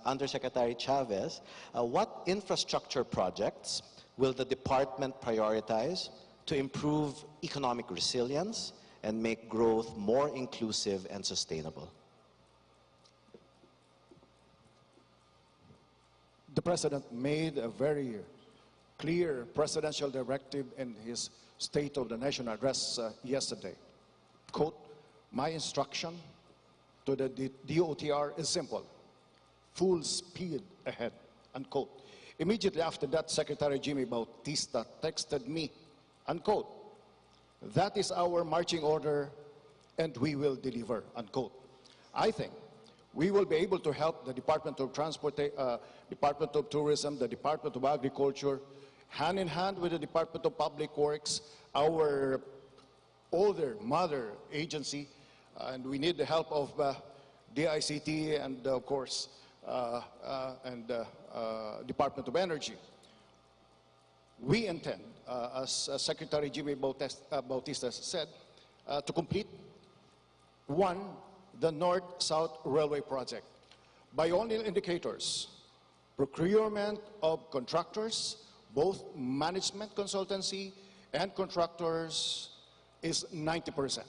Undersecretary Chavez, what infrastructure projects will the department prioritize to improve economic resilience and make growth more inclusive and sustainable? The President made a very clear presidential directive in his State of the Nation address yesterday. Quote, "My instruction to the DOTR is simple: full speed ahead," unquote. Immediately after that, Secretary Jimmy Bautista texted me, unquote, "That is our marching order and we will deliver," unquote. I think we will be able to help the Department of Department of Tourism, the Department of Agriculture, hand in hand with the Department of Public Works, our older mother agency, and we need the help of DICT and of course Department of Energy. We intend, as Secretary Jimmy Bautista said, to complete one, the North-South Railway Project. By all indicators, procurement of contractors, both management consultancy and contractors, is 90%.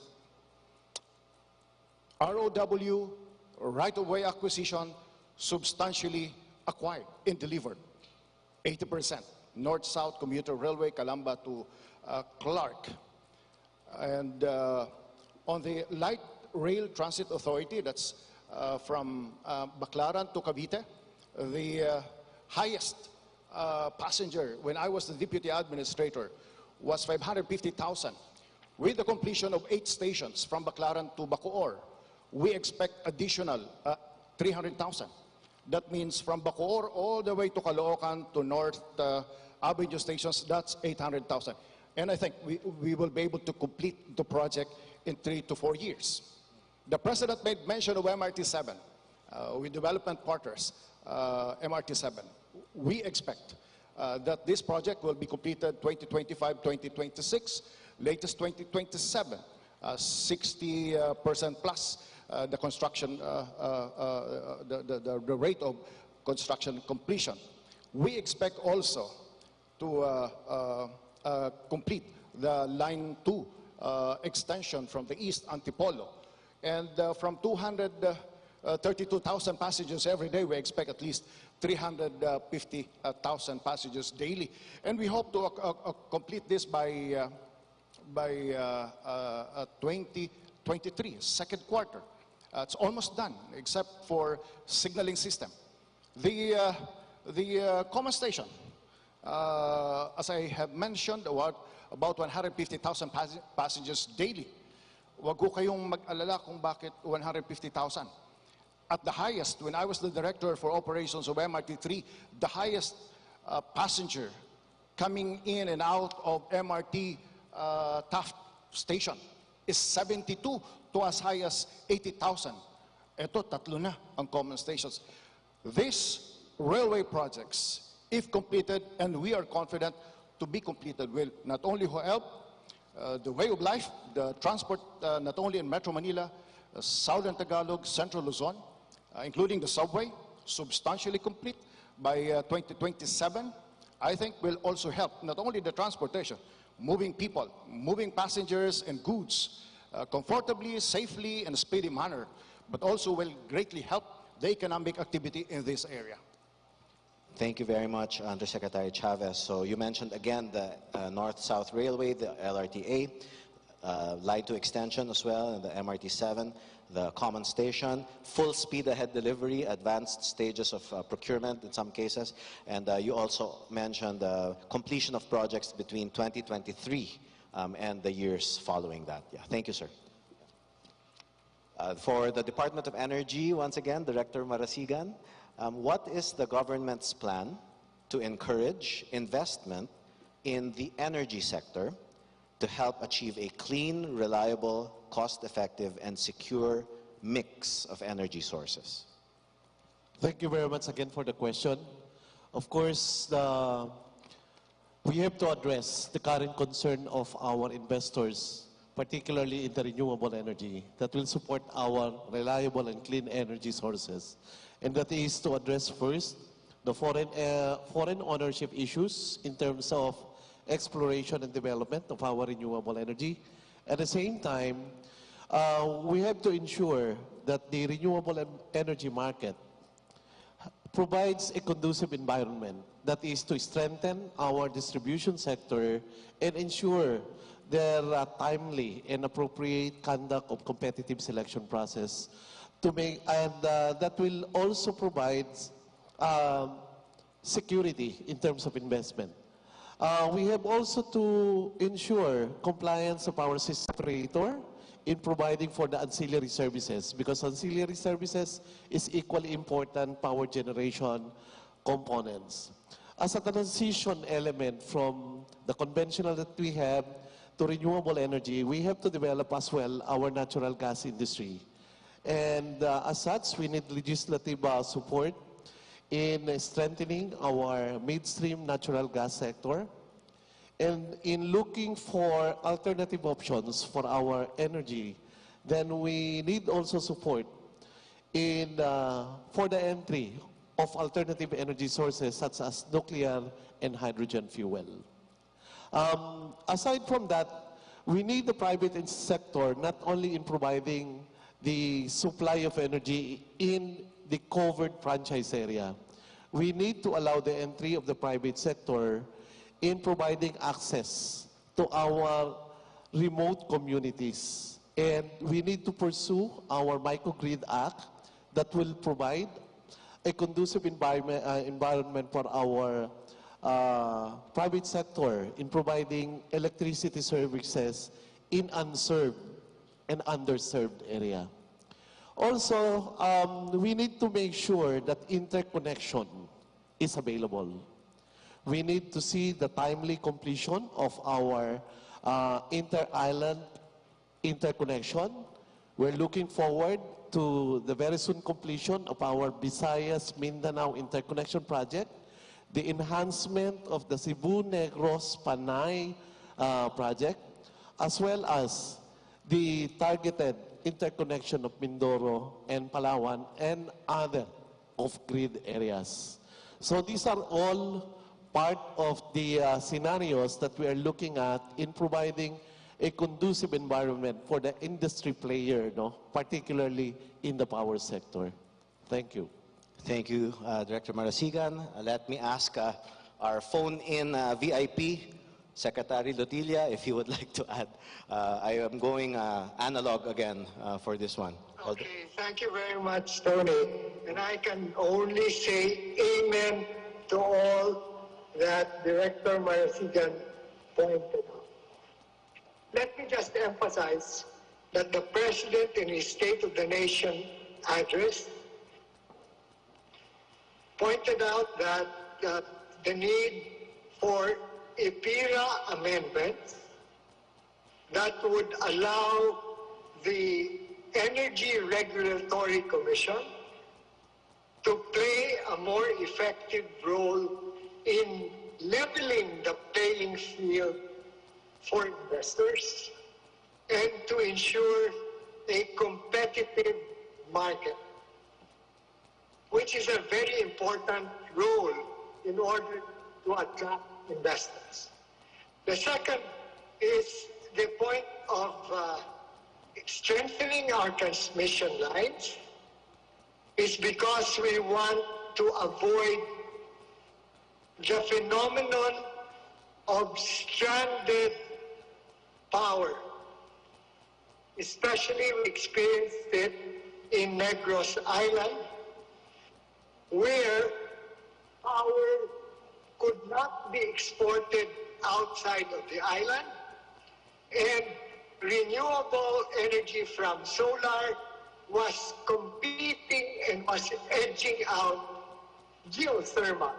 ROW, right-of-way acquisition, substantially acquired and delivered, 80%. North-South Commuter Railway, Calamba to Clark. And on the Light Rail Transit Authority, that's from Baclaran to Cavite, the highest passenger when I was the deputy administrator was 550,000. With the completion of 8 stations from Baclaran to Bacoor, we expect additional 300,000. That means from Bacoor all the way to Caloocan to North Avenue stations, that's 800,000. And I think we will be able to complete the project in 3 to 4 years. The President made mention of MRT-7 with development partners, MRT-7. We expect that this project will be completed 2025, 2026, latest 2027, 60% plus the construction, the rate of construction completion. We expect also to complete the Line 2 extension from the east, Antipolo. And from 232,000 passengers every day, we expect at least 350,000 passengers daily. And we hope to complete this by 2023, second quarter. It's almost done, except for signaling system. The common station, as I have mentioned, about 150,000 passengers daily. Wag ko kayong mag-alala kung bakit 150,000. At the highest, when I was the director for operations of MRT3, the highest passenger coming in and out of MRT Taft Station is 72 to as high as 80,000. Ito, tatlo na ang common stations. These railway projects, if completed, and we are confident to be completed, will not only help the way of life, the transport, not only in Metro Manila, Southern Tagalog, Central Luzon, including the subway, substantially complete by 2027, I think will also help not only the transportation, moving people, moving passengers and goods comfortably, safely, in a speedy manner, but also will greatly help the economic activity in this area. Thank you very much, Undersecretary Chavez. So you mentioned again the North-South Railway, the LRTA, Line 2 extension as well, and the MRT-7, the common station, full speed ahead delivery, advanced stages of procurement in some cases, and you also mentioned the completion of projects between 2023 and the years following that. Yeah, thank you, sir. For the Department of Energy, once again, Director Marasigan, what is the government's plan to encourage investment in the energy sector to help achieve a clean, reliable, cost-effective, and secure mix of energy sources? Thank you very much again for the question. Of course, we have to address the current concern of our investors, particularly in the renewable energy, that will support our reliable and clean energy sources. And that is to address first the foreign ownership issues in terms of exploration and development of our renewable energy. At the same time, we have to ensure that the renewable energy market provides a conducive environment, that is to strengthen our distribution sector and ensure their timely and appropriate conduct of competitive selection process to make, and that will also provide security in terms of investment. We have also to ensure compliance of our system operator in providing for the ancillary services, because ancillary services is equally important power generation components. As a transition element from the conventional that we have to renewable energy, we have to develop as well our natural gas industry. And as such, we need legislative support in strengthening our midstream natural gas sector, and in looking for alternative options for our energy. Then we need also support in, for the entry of alternative energy sources such as nuclear and hydrogen fuel. Aside from that, we need the private sector not only in providing the supply of energy in the covered franchise area. We need to allow the entry of the private sector in providing access to our remote communities. And we need to pursue our Microgrid Act that will provide a conducive environment for our private sector in providing electricity services in unserved and underserved area. Also, we need to make sure that interconnection is available. We need to see the timely completion of our inter-island interconnection. We're looking forward to the very soon completion of our Visayas-Mindanao interconnection project, the enhancement of the Cebu-Negros-Panay project, as well as the targeted interconnection of Mindoro and Palawan and other off-grid areas. So these are all part of the scenarios that we are looking at in providing a conducive environment for the industry player, particularly in the power sector. Thank you. Thank you, Director Marasigan. Let me ask our phone-in VIP, Secretary Lotilla, if you would like to add. I am going analog again for this one. Okay, thank you very much, Tony. And I can only say amen to all that Director Marasigan pointed out. Let me just emphasize that the President in his State of the Nation address pointed out that the need for EPIRA amendments that would allow the Energy Regulatory Commission to play a more effective role in leveling the playing field for investors and to ensure a competitive market, which is a very important role in order to attract investors. The second is the point of strengthening our transmission lines is because we want to avoid the phenomenon of stranded power. Especially we experienced it in Negros Island, where power could not be exported outside of the island, and renewable energy from solar was competing and was edging out geothermal,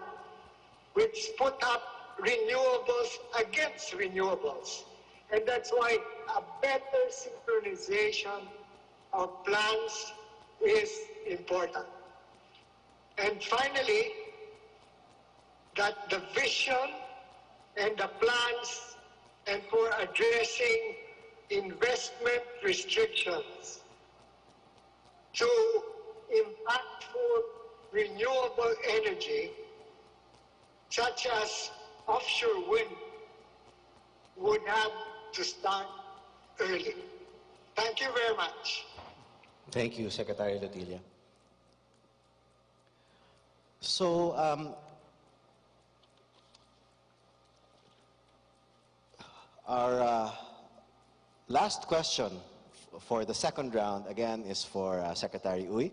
which put up renewables against renewables. And that's why a better synchronization of plans is important. And finally, that the vision and the plans and for addressing investment restrictions to impactful renewable energy, such as offshore wind, would have to start early. Thank you very much. Thank you, Secretary Lotilla. So, our last question for the second round, again, is for Secretary Uy.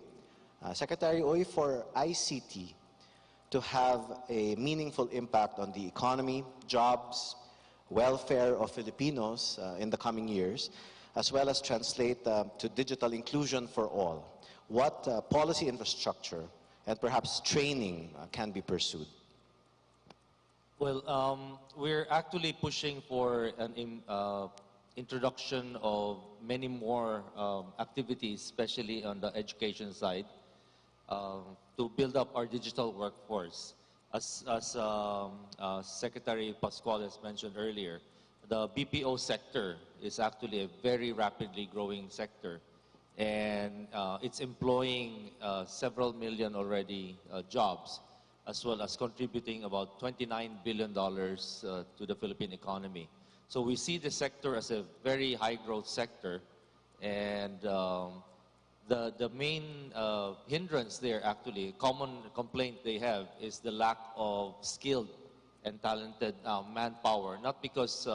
Secretary Uy, for ICT to have a meaningful impact on the economy, jobs, welfare of Filipinos in the coming years, as well as translate to digital inclusion for all, what policy infrastructure and perhaps training can be pursued? Well, we're actually pushing for an introduction of many more activities, especially on the education side, to build up our digital workforce. As Secretary Pascual has mentioned earlier, the BPO sector is actually a very rapidly growing sector, and it's employing several million already jobs, as well as contributing about $29 billion to the Philippine economy. So we see the sector as a very high growth sector, and the main hindrance there, actually, common complaint they have, is the lack of skilled and talented manpower. Not because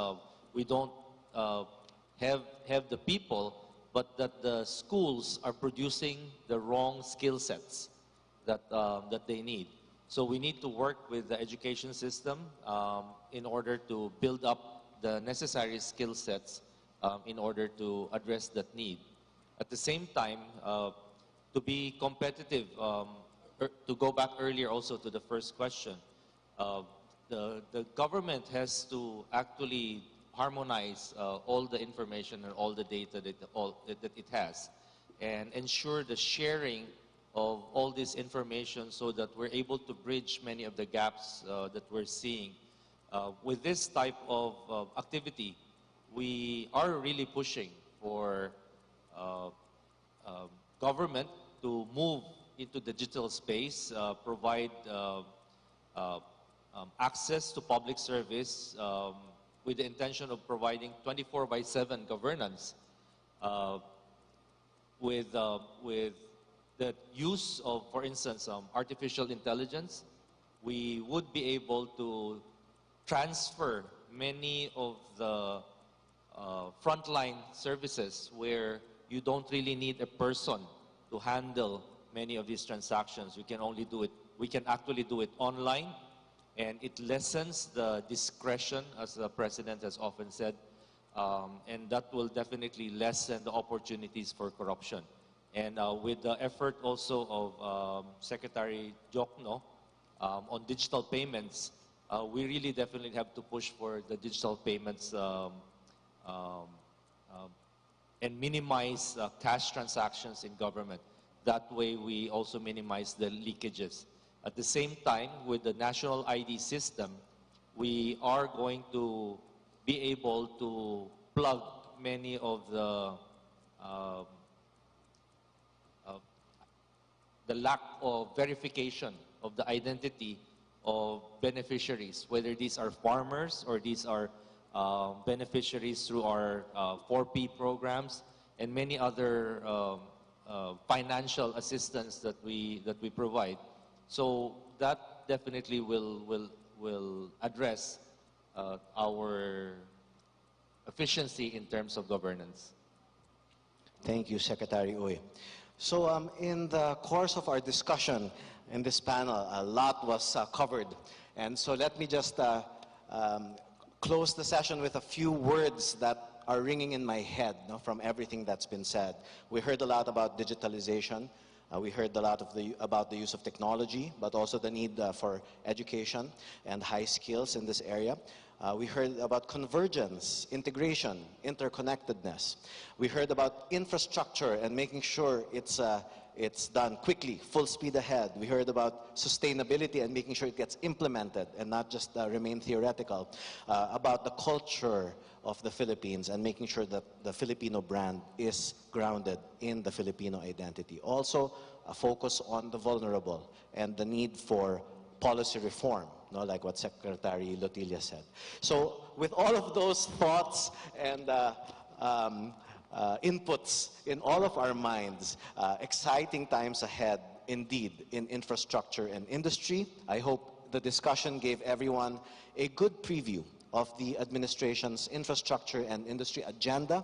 we don't have the people, but that the schools are producing the wrong skill sets that they need. So we need to work with the education system in order to build up the necessary skill sets in order to address that need. At the same time, to be competitive, to go back earlier also to the first question, the government has to actually harmonize all the information and all the data that it has, and ensure the sharing of all this information so that we're able to bridge many of the gaps that we're seeing. With this type of activity, we are really pushing for government to move into the digital space, provide access to public service with the intention of providing 24/7 governance with the use of, for instance, artificial intelligence. We would be able to transfer many of the frontline services where you don't really need a person to handle many of these transactions. We can actually do it online, and it lessens the discretion, as the President has often said, and that will definitely lessen the opportunities for corruption. And with the effort also of Secretary Jokno on digital payments, we really definitely have to push for the digital payments and minimize cash transactions in government. That way we also minimize the leakages. At the same time, with the national ID system, we are going to be able to plug many of the lack of verification of the identity of beneficiaries, whether these are farmers or these are beneficiaries through our 4P programs and many other financial assistance that we provide. So that definitely will address our efficiency in terms of governance. Thank you, Secretary Uy. So in the course of our discussion in this panel, a lot was covered. And so let me just close the session with a few words that are ringing in my head, from everything that's been said. We heard a lot about digitalization. We heard a lot about the use of technology, but also the need for education and high skills in this area. We heard about convergence, integration, interconnectedness. We heard about infrastructure and making sure it's it's done quickly, full speed ahead. We heard about sustainability and making sure it gets implemented and not just remain theoretical. About the culture of the Philippines and making sure that the Filipino brand is grounded in the Filipino identity. Also, a focus on the vulnerable and the need for policy reform, no, like what Secretary Lotilla said. So with all of those thoughts and inputs in all of our minds, exciting times ahead indeed in infrastructure and industry. I hope the discussion gave everyone a good preview of the administration's infrastructure and industry agenda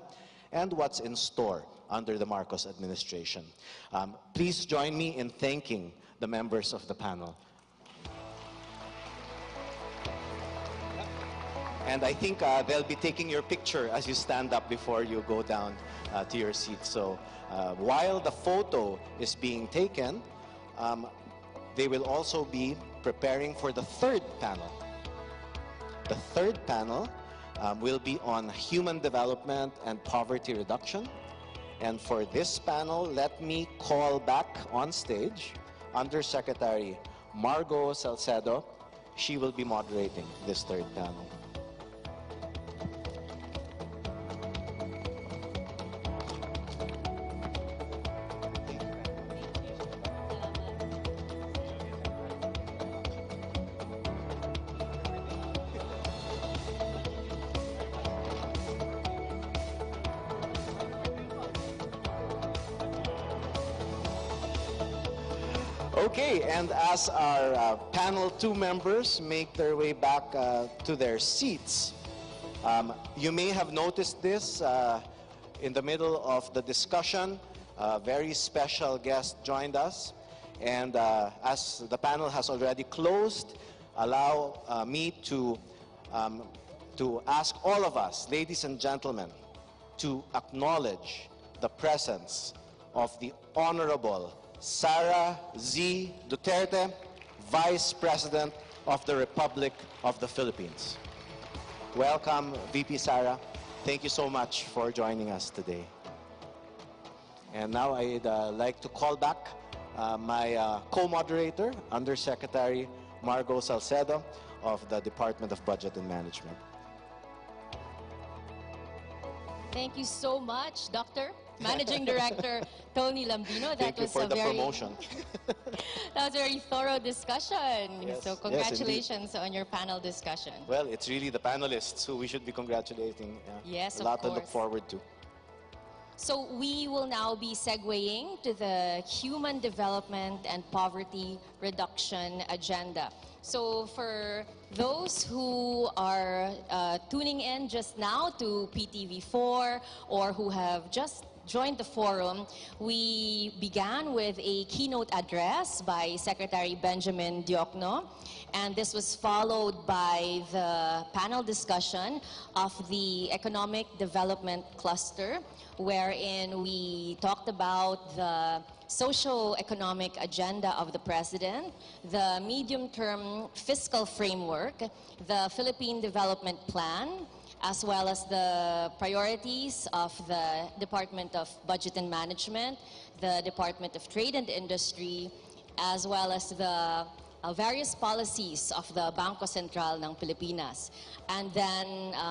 and what's in store under the Marcos administration. Please join me in thanking the members of the panel. And I think they'll be taking your picture as you stand up before you go down to your seat. So while the photo is being taken, they will also be preparing for the third panel. The third panel will be on human development and poverty reduction. And for this panel, let me call back on stage Undersecretary Margo Salcedo. She will be moderating this third panel. Okay, and as our panel 2 members make their way back to their seats, you may have noticed this in the middle of the discussion. A very special guest joined us, and as the panel has already closed, allow me to ask all of us, ladies and gentlemen, to acknowledge the presence of the Honorable Sara Z. Duterte, Vice President of the Republic of the Philippines. Welcome, VP Sara. Thank you so much for joining us today. And now I'd like to call back my co-moderator, Undersecretary Margo Salcedo of the Department of Budget and Management. Thank you so much, Dr. Managing Director Tony Lambino. Thank you for the promotion. That was a very thorough discussion. Yes, so congratulations on your panel discussion. Well, it's really the panelists who we should be congratulating. Yes, a of lot to course. look forward to. So we will now be segueing to the Human Development and Poverty Reduction Agenda. So for those who are tuning in just now to PTV4 or who have just joined the forum, we began with a keynote address by Secretary Benjamin Diokno, and this was followed by the panel discussion of the Economic Development Cluster, wherein we talked about the socio-economic agenda of the President, the medium-term fiscal framework, the Philippine Development Plan, as well as the priorities of the Department of Budget and Management, the Department of Trade and Industry, as well as the various policies of the Bangko Sentral ng Pilipinas. And then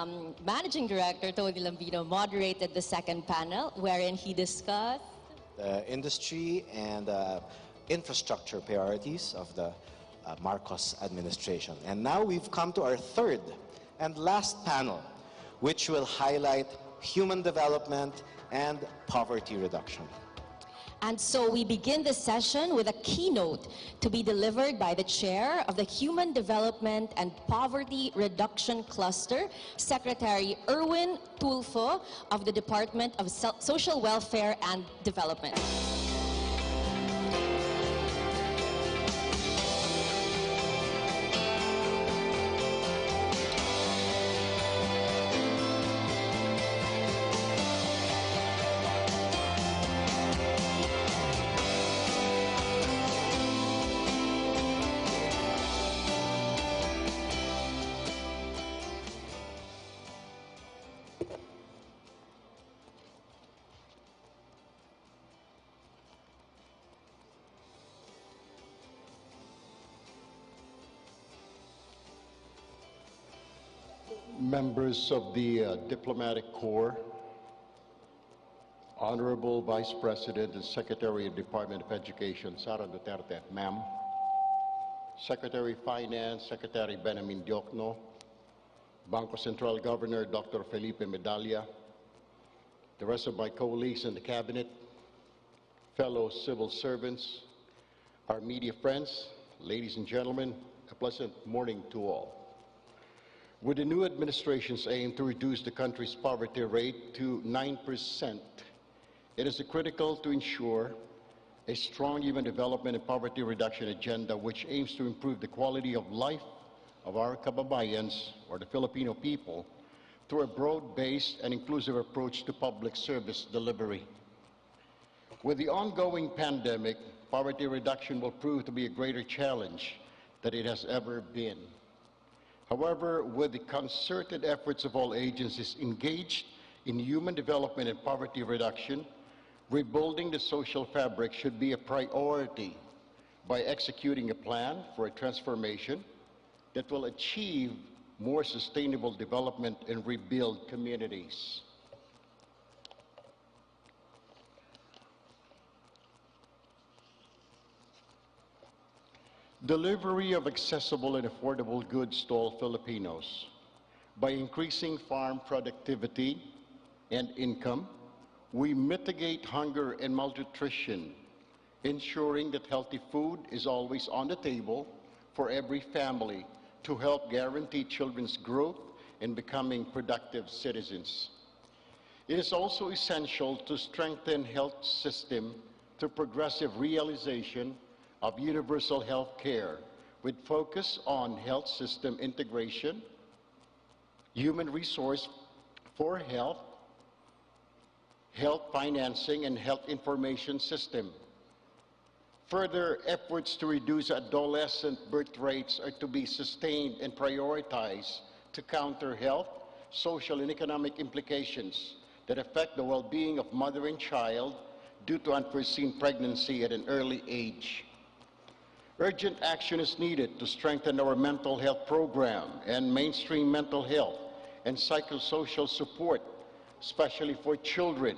Managing Director Tony Lambino moderated the second panel, wherein he discussed the industry and infrastructure priorities of the Marcos administration. And now we've come to our third and last panel, which will highlight human development and poverty reduction. And so we begin the session with a keynote to be delivered by the chair of the Human Development and Poverty Reduction Cluster, Secretary Erwin Tulfo of the Department of Social Welfare and Development. members of the Diplomatic Corps, Honorable Vice President and Secretary of Department of Education, Sara Duterte, ma'am, Secretary of Finance, Secretary Benjamin Diokno, Bangko Central Governor Dr. Felipe Medalla, the rest of my colleagues in the Cabinet, fellow civil servants, our media friends, ladies and gentlemen, a pleasant morning to all. With the new administration's aim to reduce the country's poverty rate to 9%, it is critical to ensure a strong human development and poverty reduction agenda which aims to improve the quality of life of our kababayans, or the Filipino people, through a broad-based and inclusive approach to public service delivery. With the ongoing pandemic, poverty reduction will prove to be a greater challenge than it has ever been. However, with the concerted efforts of all agencies engaged in human development and poverty reduction, rebuilding the social fabric should be a priority by executing a plan for a transformation that will achieve more sustainable development and rebuild communities. Delivery of accessible and affordable goods to all Filipinos by increasing farm productivity and income, we mitigate hunger and malnutrition, ensuring that healthy food is always on the table for every family to help guarantee children's growth and becoming productive citizens. It is also essential to strengthen health system through progressive realization of universal health care with focus on health system integration, human resource for health, health financing, and health information system. Further efforts to reduce adolescent birth rates are to be sustained and prioritized to counter health, social, and economic implications that affect the well-being of mother and child due to unforeseen pregnancy at an early age. Urgent action is needed to strengthen our mental health program and mainstream mental health and psychosocial support, especially for children.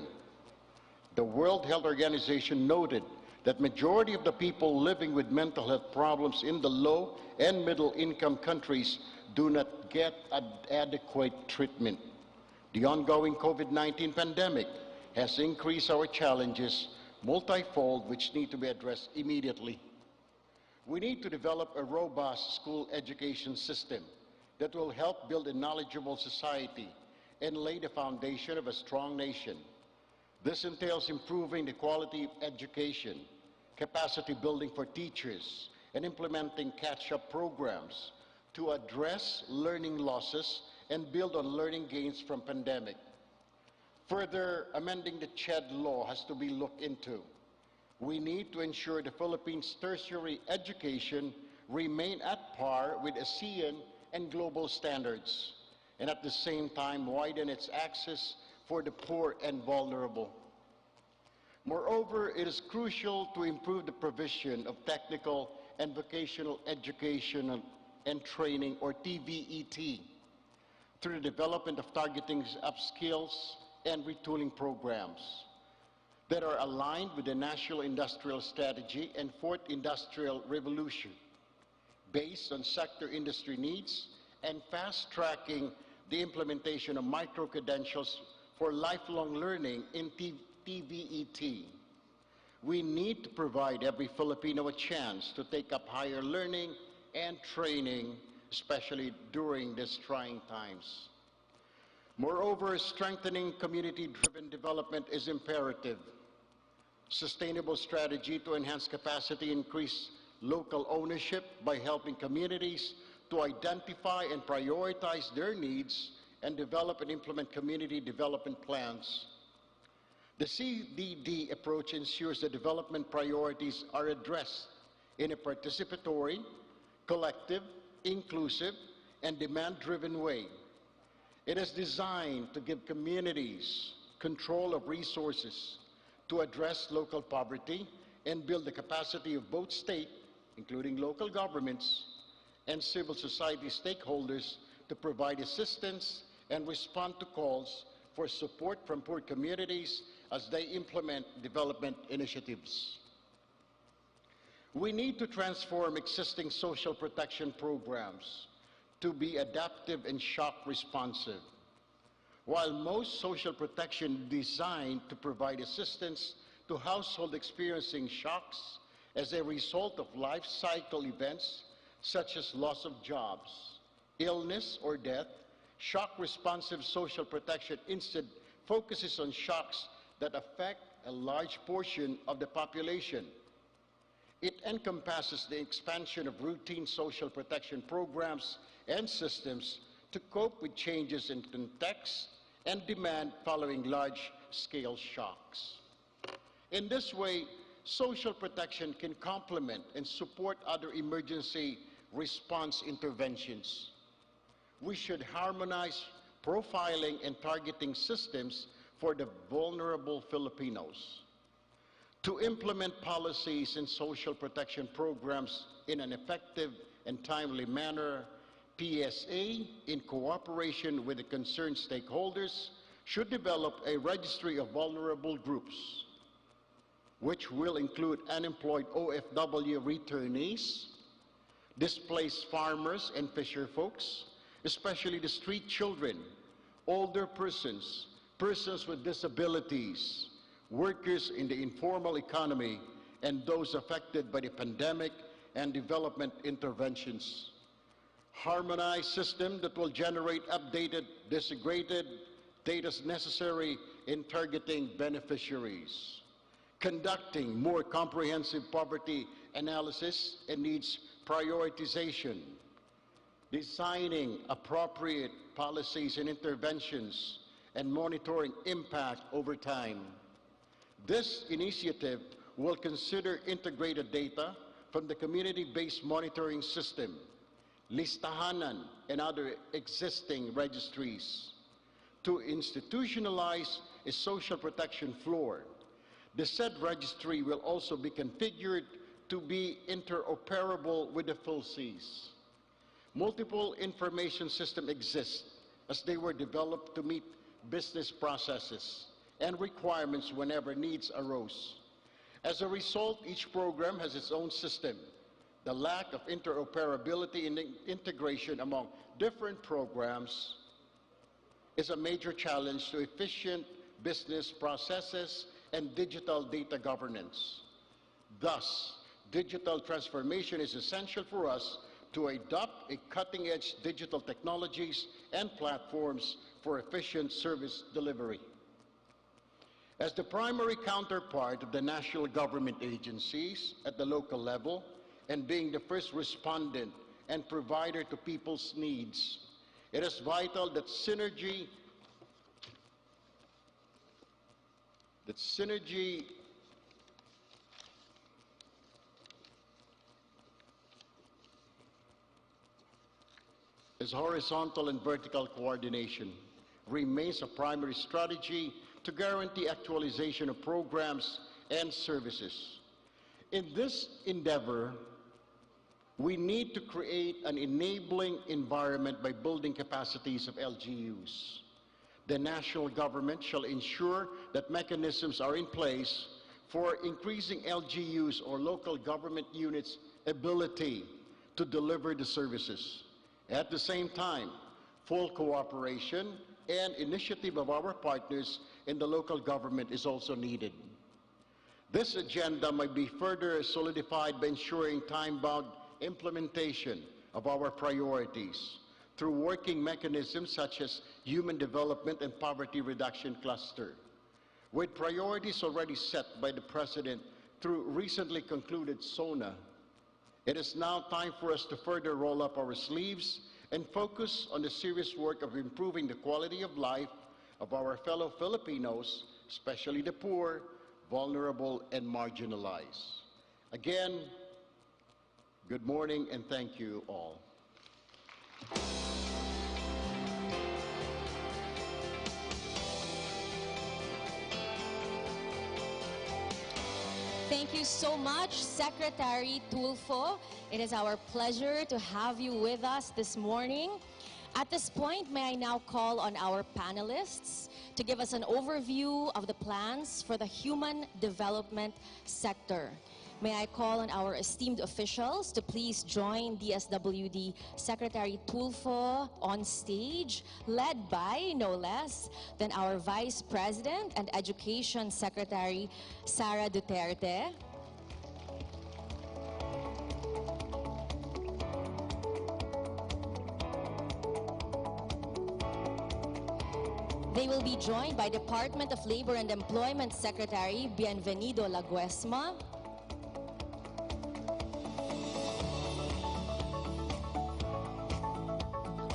The World Health Organization noted that majority of the people living with mental health problems in the low and middle income countries do not get adequate treatment. The ongoing COVID-19 pandemic has increased our challenges multifold, which need to be addressed immediately. We need to develop a robust school education system that will help build a knowledgeable society and lay the foundation of a strong nation. This entails improving the quality of education, capacity building for teachers, and implementing catch-up programs to address learning losses and build on learning gains from pandemic. Further, amending the CHED law has to be looked into. We need to ensure the Philippines' tertiary education remain at par with ASEAN and global standards, and at the same time widen its access for the poor and vulnerable. Moreover, it is crucial to improve the provision of technical and vocational education and training, or TVET, through the development of targeting upskills and retooling programs that are aligned with the National Industrial Strategy and Fourth Industrial Revolution, based on sector industry needs and fast-tracking the implementation of micro-credentials for lifelong learning in TVET. We need to provide every Filipino a chance to take up higher learning and training, especially during these trying times. Moreover, strengthening community-driven development is imperative. Sustainable strategy to enhance capacity, increase local ownership by helping communities to identify and prioritize their needs and develop and implement community development plans. The CDD approach ensures that development priorities are addressed in a participatory, collective, inclusive, and demand-driven way. It is designed to give communities control of resources to address local poverty and build the capacity of both state, including local governments, and civil society stakeholders to provide assistance and respond to calls for support from poor communities as they implement development initiatives. We need to transform existing social protection programs to be adaptive and shock responsive. While most social protection is designed to provide assistance to households experiencing shocks as a result of life cycle events such as loss of jobs, illness, or death, shock-responsive social protection instead focuses on shocks that affect a large portion of the population. It encompasses the expansion of routine social protection programs and systems to cope with changes in context and demand following large-scale shocks. In this way, social protection can complement and support other emergency response interventions. We should harmonize profiling and targeting systems for the vulnerable Filipinos. To implement policies and social protection programs in an effective and timely manner, PSA, in cooperation with the concerned stakeholders, should develop a registry of vulnerable groups, which will include unemployed OFW returnees, displaced farmers and fisher folks, especially the street children, older persons, persons with disabilities, workers in the informal economy, and those affected by the pandemic and development interventions. Harmonized system that will generate updated, disaggregated data necessary in targeting beneficiaries. Conducting more comprehensive poverty analysis and needs prioritization. Designing appropriate policies and interventions and monitoring impact over time. This initiative will consider integrated data from the community-based monitoring system, listahanan, and other existing registries to institutionalize a social protection floor. The said registry will also be configured to be interoperable with the PhilSys. Multiple information systems exist as they were developed to meet business processes and requirements whenever needs arose. As a result, each program has its own system. The lack of interoperability and integration among different programs is a major challenge to efficient business processes and digital data governance. Thus, digital transformation is essential for us to adopt a cutting-edge digital technologies and platforms for efficient service delivery. As the primary counterpart of the national government agencies at the local level and being the first respondent and provider to people's needs, it is vital that synergy is horizontal and vertical coordination remains a primary strategy to guarantee actualization of programs and services. In this endeavor, we need to create an enabling environment by building capacities of LGUs. The national government shall ensure that mechanisms are in place for increasing LGUs or local government units' ability to deliver the services. At the same time, full cooperation and initiative of our partners in the local government is also needed. This agenda might be further solidified by ensuring time-bound implementation of our priorities through working mechanisms such as Human Development and Poverty Reduction Cluster, with priorities already set by the President through recently concluded SONA. It is now time for us to further roll up our sleeves and focus on the serious work of improving the quality of life of our fellow Filipinos, especially the poor, vulnerable, and marginalized. Again, good morning and thank you all. Thank you so much, Secretary Tulfo. It is our pleasure to have you with us this morning. At this point, may I now call on our panelists to give us an overview of the plans for the human development sector. May I call on our esteemed officials to please join DSWD Secretary Tulfo on stage, led by no less than our Vice President and Education Secretary, Sara Duterte. They will be joined by Department of Labor and Employment Secretary Bienvenido Laguesma.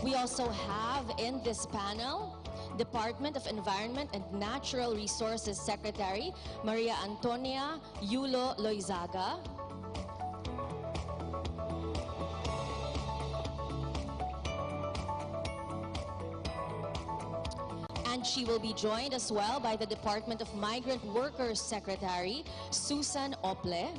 We also have in this panel Department of Environment and Natural Resources Secretary Maria Antonia Yulo Loizaga. And she will be joined as well by the Department of Migrant Workers Secretary Susan Ople.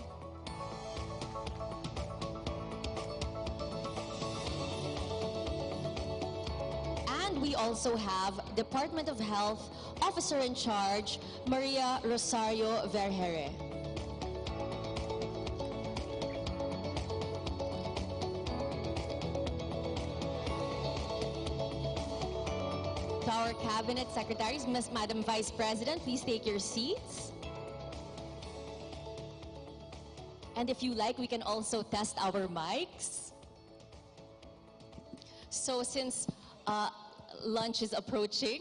And we also have Department of Health Officer in Charge Maria Rosario Vergere. To our Cabinet Secretaries, Madam Vice President, please take your seats. And if you like, we can also test our mics. So since lunch is approaching,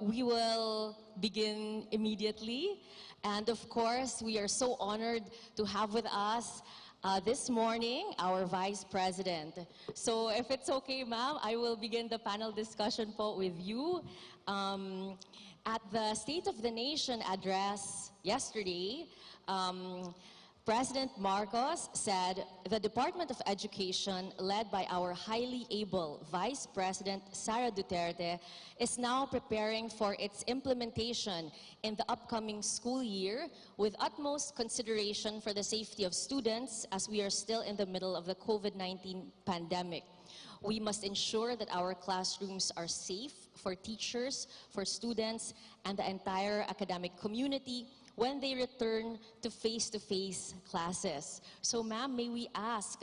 we will begin immediately. And of course, we are so honored to have with us this morning our Vice President. So if it's okay, ma'am, I will begin the panel discussion po with you. At the State of the Nation address yesterday, President Marcos said the Department of Education, led by our highly able Vice President Sara Duterte, is now preparing for its implementation in the upcoming school year with utmost consideration for the safety of students as we are still in the middle of the COVID-19 pandemic. We must ensure that our classrooms are safe for teachers, for students, and the entire academic community when they return to face-to-face classes. So ma'am, may we ask,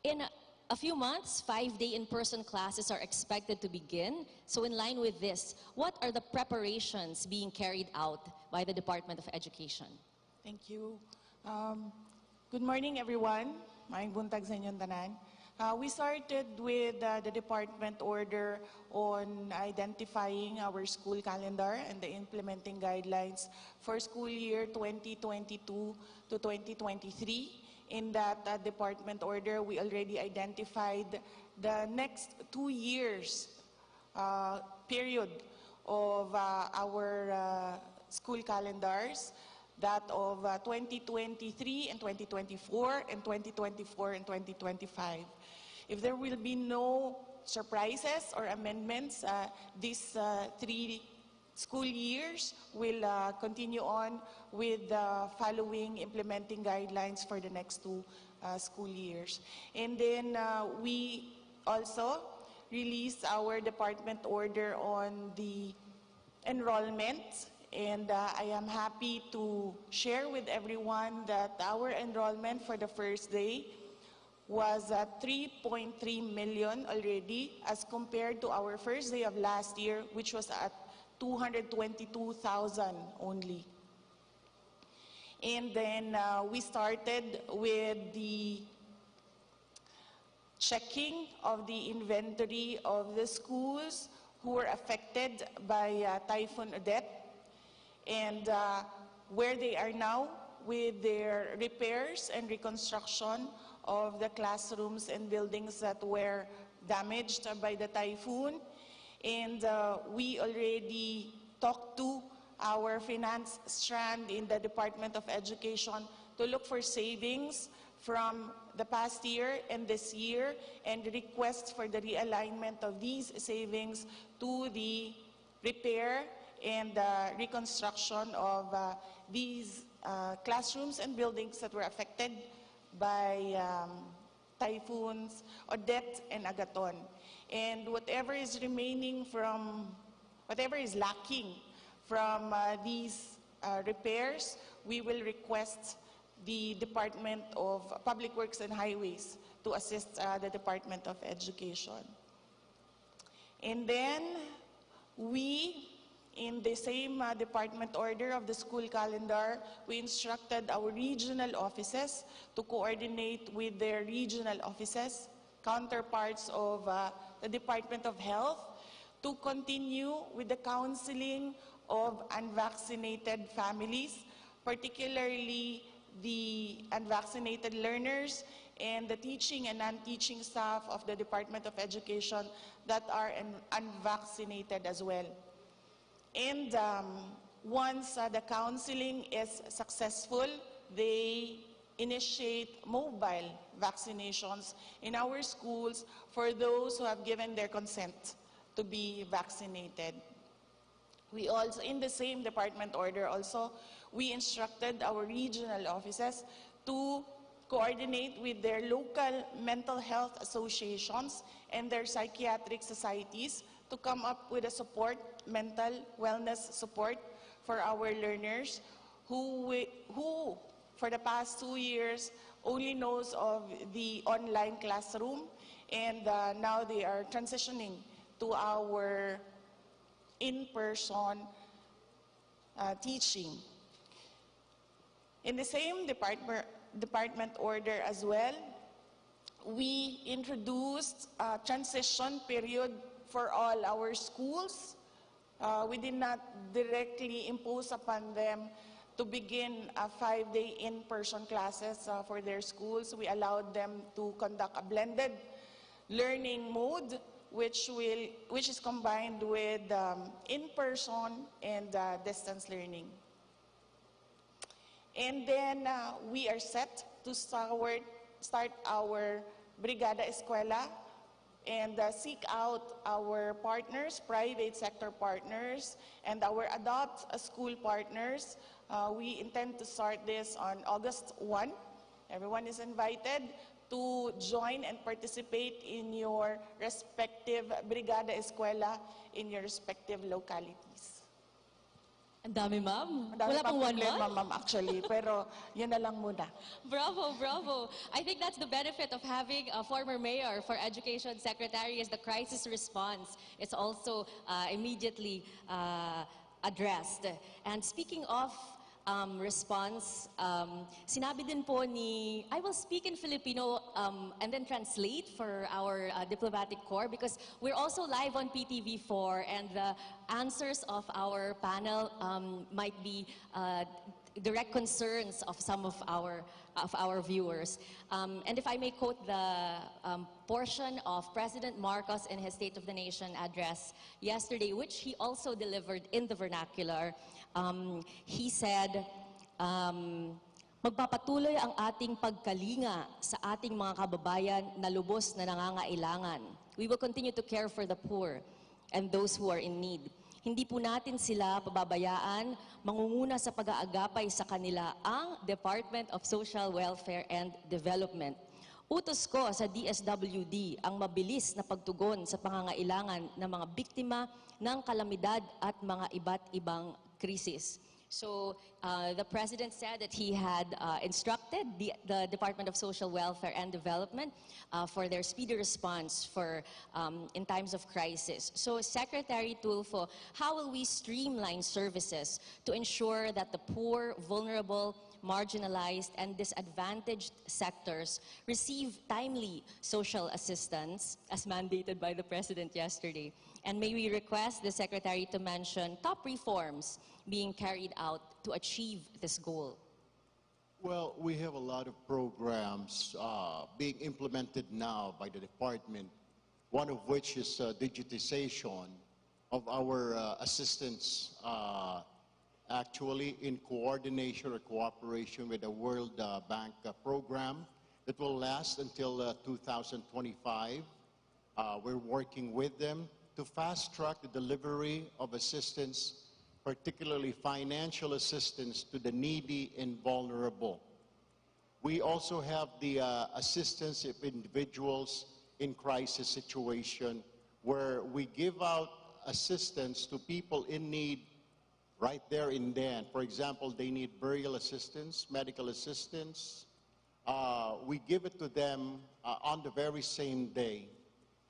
in a few months, 5-day in-person classes are expected to begin. So in line with this, what are the preparations being carried out by the Department of Education? Thank you. Good morning, everyone. Maayong buntag sa inyong tanan. We started with the department order on identifying our school calendar and the implementing guidelines for school year 2022 to 2023. In that department order, we already identified the next 2 years period of our school calendars, that of 2023 and 2024 and 2024 and 2025. If there will be no surprises or amendments, these 3 school years will continue on with the following implementing guidelines for the next 2 school years. And then we also released our department order on the enrollment. And I am happy to share with everyone that our enrollment for the first day was at 3.3 million already, as compared to our first day of last year, which was at 222,000 only. And then we started with the checking of the inventory of the schools who were affected by Typhoon Odette, and where they are now with their repairs and reconstruction of the classrooms and buildings that were damaged by the typhoon. And we already talked to our finance strand in the Department of Education to look for savings from the past year and this year, and requests for the realignment of these savings to the repair and reconstruction of these classrooms and buildings that were affected by typhoons, Odette and Agaton. And whatever is remaining from, whatever is lacking from these repairs, we will request the Department of Public Works and Highways to assist the Department of Education. And then we, in the same department order of the school calendar, we instructed our regional offices to coordinate with their regional offices, counterparts of the Department of Health, to continue with the counseling of unvaccinated families, particularly the unvaccinated learners and the teaching and non-teaching staff of the Department of Education that are unvaccinated as well. And once the counseling is successful, they initiate mobile vaccinations in our schools for those who have given their consent to be vaccinated. We also, in the same department order also, we instructed our regional offices to coordinate with their local mental health associations and their psychiatric societies to come up with a support, mental wellness support for our learners who for the past 2 years only knows of the online classroom, and now they are transitioning to our in-person teaching. In the same department order as well, we introduced a transition period for all our schools. We did not directly impose upon them to begin a 5-day in-person classes for their schools. We allowed them to conduct a blended learning mode, which is combined with in-person and distance learning. And then we are set to start our Brigada Eskwela and seek out our partners, private sector partners, and our adopt a school partners. We intend to start this on August 1. Everyone is invited to join and participate in your respective Brigada Eskwela in your respective localities. Ang dami, ma'am. Ang dami Wala pang pang one problema, month? ma'am, actually, pero yun na lang muna. Bravo, bravo. I think that's the benefit of having a former mayor for education secretary as the crisis response. It's also immediately addressed. And speaking of response, sinabi din po ni, I will speak in Filipino and then translate for our diplomatic corps because we're also live on PTV4 and the answers of our panel might be direct concerns of some of our viewers. And if I may quote the portion of President Marcos in his State of the Nation address yesterday, which he also delivered in the vernacular, he said, magpapatuloy ang ating pagkalinga sa ating mga kababayan na lubos na nangangailangan. We will continue to care for the poor and those who are in need. Hindi po natin sila pababayaan, mangunguna sa pag-aagapay sa kanila ang Department of Social Welfare and Development. Utos ko sa DSWD ang mabilis na pagtugon sa pangangailangan ng mga biktima ng kalamidad at mga iba't ibang krisis. So the President said that he had instructed the Department of Social Welfare and Development for their speedy response for in times of crisis. So Secretary Tulfo, how will we streamline services to ensure that the poor, vulnerable, marginalized, and disadvantaged sectors receive timely social assistance as mandated by the President yesterday? And may we request the Secretary to mention top reforms being carried out to achieve this goal? Well, we have a lot of programs being implemented now by the department, one of which is digitization of our assistance, actually in coordination or cooperation with the World Bank program that will last until 2025. We're working with them to fast-track the delivery of assistance, particularly financial assistance to the needy and vulnerable. We also have the assistance of individuals in crisis situation, where we give out assistance to people in need right there and then. For example, they need burial assistance, medical assistance. We give it to them on the very same day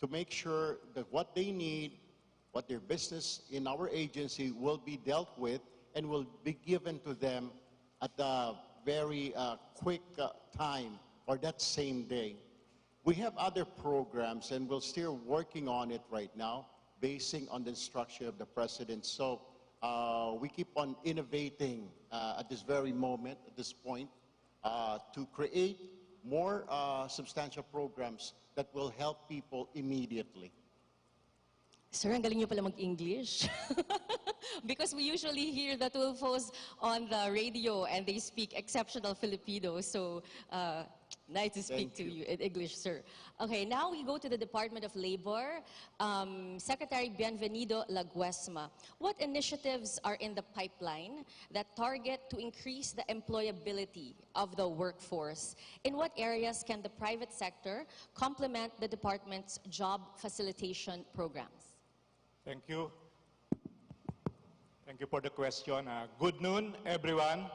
to make sure that what they need, what their business in our agency will be dealt with and will be given to them at the very quick time or that same day. We have other programs, and we're still working on it right now, basing on the instruction of the President. So we keep on innovating at this very moment, at this point, to create more substantial programs that will help people immediately. Sir, ang galing niyo pala mag-English. Because we usually hear the Tulfos on the radio and they speak exceptional Filipino. So, nice to speak to you in English, sir. Okay, now we go to the Department of Labor. Secretary Bienvenido Laguesma, what initiatives are in the pipeline that target to increase the employability of the workforce? In what areas can the private sector complement the department's job facilitation programs? Thank you. Thank you for the question. Good noon, everyone.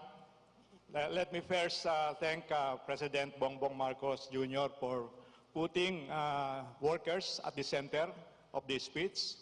Let me first thank President Bongbong Marcos Jr. for putting workers at the center of this speech.